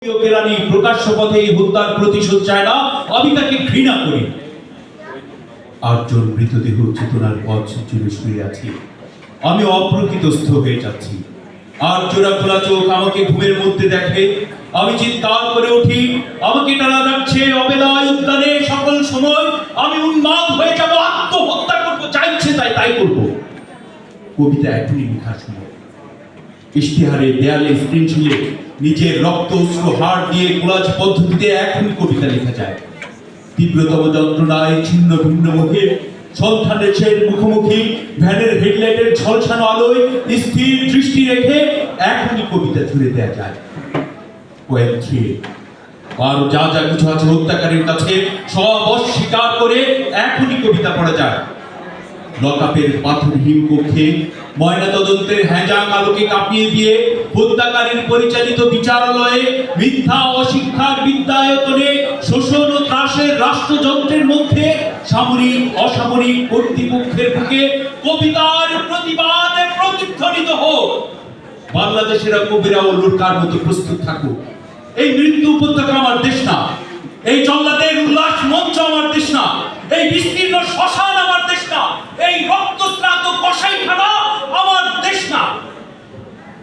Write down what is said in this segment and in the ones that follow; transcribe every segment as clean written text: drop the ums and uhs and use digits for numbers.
কেরানি প্রকাশ্য পথে এই হত্যার প্রতিশোধ চায় না, আমি তাকে ঘৃণা করি। আটজন মৃতদেহ চেতনার পথ জুড়ে শুয়ে আছি, আমি অপ্রকৃতস্থ হয়ে যাচ্ছি। আর জোড়া খোলা চোখ আমাকে ঘুমের মধ্যে দেখে, আমি চিৎকার করে উঠি, আমাকে টানা যাচ্ছে অবেলায় উদ্যানে সকল সময়, আমি উন্মাদ হয়ে যাব, আত্মহত্যা করবো, চাইছে তাই করবো। কবিতা এখনই লেখার সময়। ইশতেহারে দেয়ালে স্ক্রিনশিলে নিজের রক্ত অশ্রু হাড় দিয়ে কোলাজ পদ্ধতিতে এখনই কবিতা লেখা যায়। তীব্রতম যন্ত্রণায় ছিন্ন ভিন্ন মুখে সন্ধানের মুখোমুখি ভ্যানের হেডলাইটের ঝলসানো আলোয় স্থির দৃষ্টি রেখে এখনই কবিতা জুড়ে দেয়া যায়। কয়েকটি আরো যা যা কিছু আছে হত্যাকারীর কাছে সব অস্বীকার করে এখনই কবিতা পড়া যায়। লকআপের পাথরহীন কক্ষে ময়নাতদন্তের হ্যাজাং আলোকে কাঁপিয়ে দিয়ে হত্যাকারীর পরিচালিত বিচারালয়ে মিথ্যা অশিক্ষার বিদ্যায়তনে শোষণ ও ত্রাসের রাষ্ট্রযন্ত্রের মধ্যে সামরিক অসামরিক কর্তৃপক্ষের বুকে কবিতার প্রতিবাদে প্রতিধ্বনিত হোক। বাংলাদেশের কবিরা ও লুটকার মতো প্রস্তুত থাকুক। এই মৃত্যু উপত্যকা আমার দেশ না, এই জল্লাদের উল্লাস মঞ্চ আমার দেশ না, এই বিস্তীর্ণ শ্মশান আমার দেশ না, এই রক্তস্নাত কসাইখানা আমার দেশ না।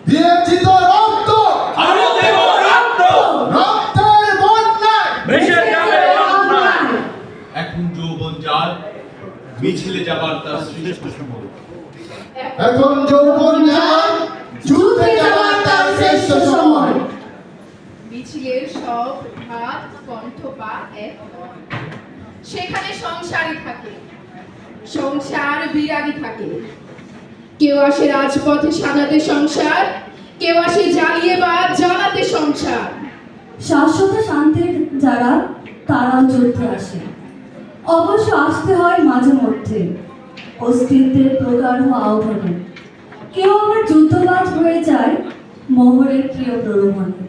দিয়েছি তো রক্ত, আরো দেব রক্ত, রক্তের বন্যায় ভেসে যাবে অন্যায়। এখন যৌবন যার, মিছিলে যাবার তার শ্রেষ্ঠ সময়। এখন যৌবন যায়, যুদ্ধে যাবার তার শ্রেষ্ঠ সময়। মিছিলের সব হাত কণ্ঠ পা এক নয়। সেখানে সংসারই থাকে, সংসার বিরাগী থাকে। কেউ আসে রাজপথে সাজাতে সংসার, কেউ আসে জ্বালিয়ে বা জ্বালাতে সংসার। শাশ্বত শান্তির যারা তারাও যুদ্ধে আসে, অবশ্য আসতে হয় মাঝে মধ্যে অস্তিত্বের প্রকার আহ্বানে। কেউ আবার যুদ্ধবাজ হয়ে যায় মোহরের প্রিয় প্রলোভনে।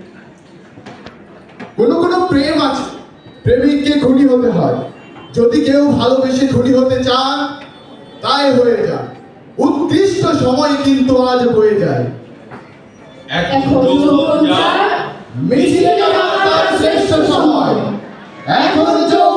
কোনো প্রেম আছে, প্রেমিককে খুনি হতে হয়। যদি কেউ ভালোবেসে খুনি হতে চান, তাই হয়ে যায়। উদ্দিষ্ট সময় কিন্তু আজ হয়ে যায়। এখন এখন যৌবন যার, মিছিলে যাবার তার শ্রেষ্ঠ সময়। এখন যৌবন